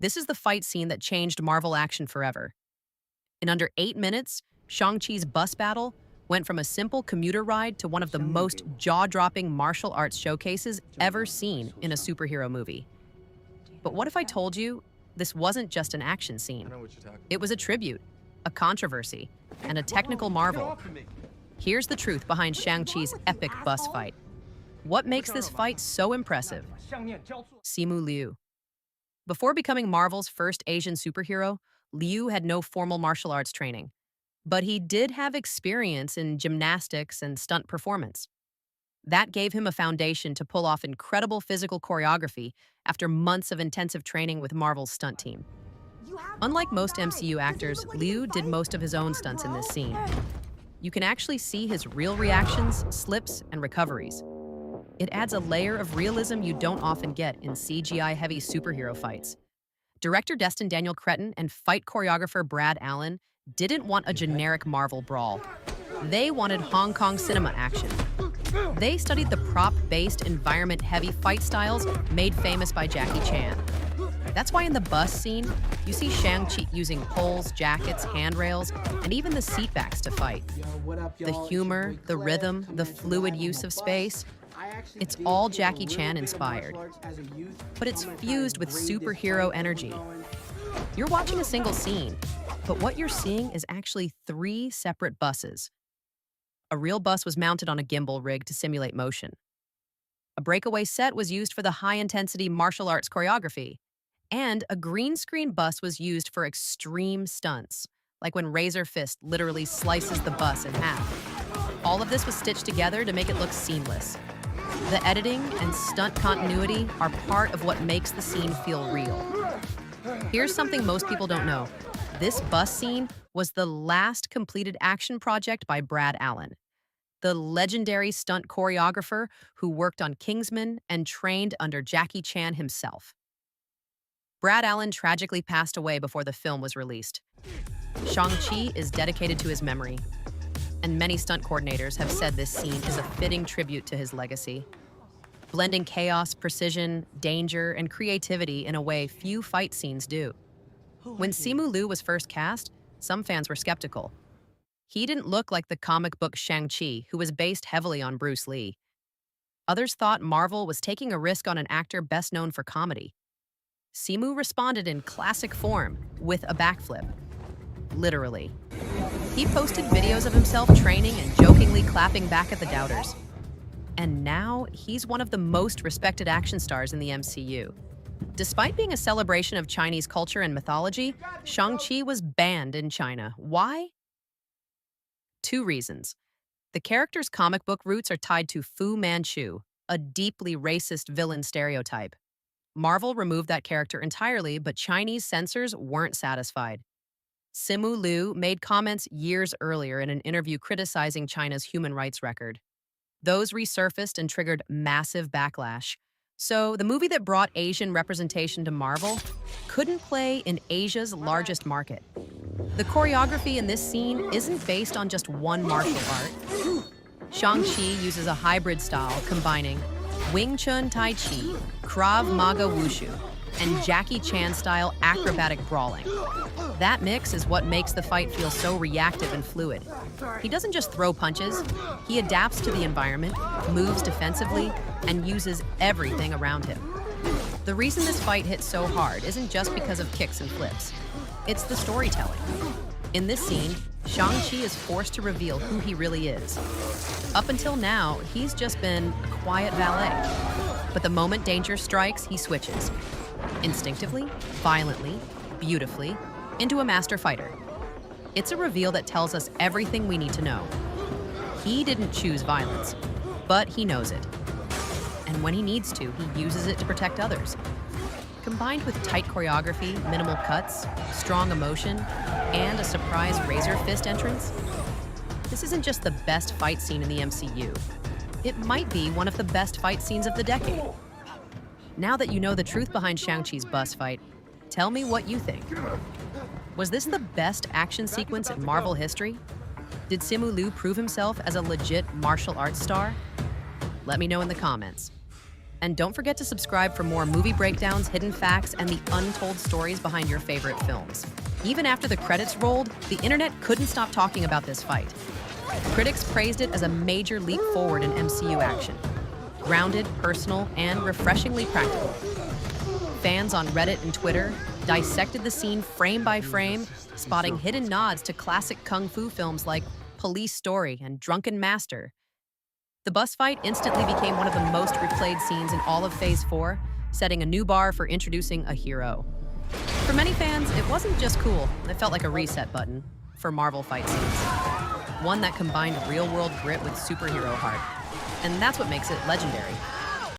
This is the fight scene that changed Marvel action forever. In under 8 minutes, Shang-Chi's bus battle went from a simple commuter ride to one of the most jaw-dropping martial arts showcases ever seen in a superhero movie. But what if I told you this wasn't just an action scene? It was a tribute, a controversy, and a technical marvel. Here's the truth behind Shang-Chi's epic bus fight. What makes this fight so impressive? Simu Liu. Before becoming Marvel's first Asian superhero, Liu had no formal martial arts training. But he did have experience in gymnastics and stunt performance. That gave him a foundation to pull off incredible physical choreography after months of intensive training with Marvel's stunt team. Unlike most MCU actors, Liu did most of his own stunts in this scene. You can actually see his real reactions, slips, and recoveries. It adds a layer of realism you don't often get in CGI-heavy superhero fights. Director Destin Daniel Cretton and fight choreographer Brad Allan didn't want a generic Marvel brawl. They wanted Hong Kong cinema action. They studied the prop-based, environment-heavy fight styles made famous by Jackie Chan. That's why in the bus scene, you see Shang-Chi using poles, jackets, handrails, and even the seatbacks to fight. The humor, the rhythm, the fluid use of space, it's all Jackie Chan inspired. But it's fused with superhero energy. You're watching a single scene, but what you're seeing is actually 3 separate buses. A real bus was mounted on a gimbal rig to simulate motion. A breakaway set was used for the high-intensity martial arts choreography. And a green screen bus was used for extreme stunts, like when Razor Fist literally slices the bus in half. All of this was stitched together to make it look seamless. The editing and stunt continuity are part of what makes the scene feel real. Here's something most people don't know. This bus scene was the last completed action project by Brad Allan, the legendary stunt choreographer who worked on Kingsman and trained under Jackie Chan himself. Brad Allan tragically passed away before the film was released. Shang-Chi is dedicated to his memory, and many stunt coordinators have said this scene is a fitting tribute to his legacy. Blending chaos, precision, danger, and creativity in a way few fight scenes do. When Simu Liu was first cast, some fans were skeptical. He didn't look like the comic book Shang-Chi, who was based heavily on Bruce Lee. Others thought Marvel was taking a risk on an actor best known for comedy. Simu responded in classic form, with a backflip. Literally. He posted videos of himself training and jokingly clapping back at the doubters. And now, he's one of the most respected action stars in the MCU. Despite being a celebration of Chinese culture and mythology, Shang-Chi was banned in China. Why? 2 reasons. The character's comic book roots are tied to Fu Manchu, a deeply racist villain stereotype. Marvel removed that character entirely, but Chinese censors weren't satisfied. Simu Liu made comments years earlier in an interview criticizing China's human rights record. Those resurfaced and triggered massive backlash. So the movie that brought Asian representation to Marvel couldn't play in Asia's largest market. The choreography in this scene isn't based on just one martial art. Shang-Chi uses a hybrid style combining Wing Chun Tai Chi, Krav Maga Wushu, and Jackie Chan-style acrobatic brawling. That mix is what makes the fight feel so reactive and fluid. He doesn't just throw punches, he adapts to the environment, moves defensively, and uses everything around him. The reason this fight hits so hard isn't just because of kicks and flips. It's the storytelling. In this scene, Shang-Chi is forced to reveal who he really is. Up until now, he's just been a quiet valet. But the moment danger strikes, he switches. Instinctively, violently, beautifully, into a master fighter. It's a reveal that tells us everything we need to know. He didn't choose violence, but he knows it. And when he needs to, he uses it to protect others. Combined with tight choreography, minimal cuts, strong emotion, and a surprise Razor Fist entrance, this isn't just the best fight scene in the MCU. It might be one of the best fight scenes of the decade. Now that you know the truth behind Shang-Chi's bus fight, tell me what you think. Was this the best action sequence in Marvel history? Did Simu Liu prove himself as a legit martial arts star? Let me know in the comments. And don't forget to subscribe for more movie breakdowns, hidden facts, and the untold stories behind your favorite films. Even after the credits rolled, the internet couldn't stop talking about this fight. Critics praised it as a major leap forward in MCU action. Grounded, personal, and refreshingly practical. Fans on Reddit and Twitter dissected the scene frame by frame, spotting hidden nods to classic kung fu films like Police Story and Drunken Master. The bus fight instantly became one of the most replayed scenes in all of Phase 4, setting a new bar for introducing a hero. For many fans, it wasn't just cool, it felt like a reset button for Marvel fight scenes. One that combined real-world grit with superhero heart. And that's what makes it legendary.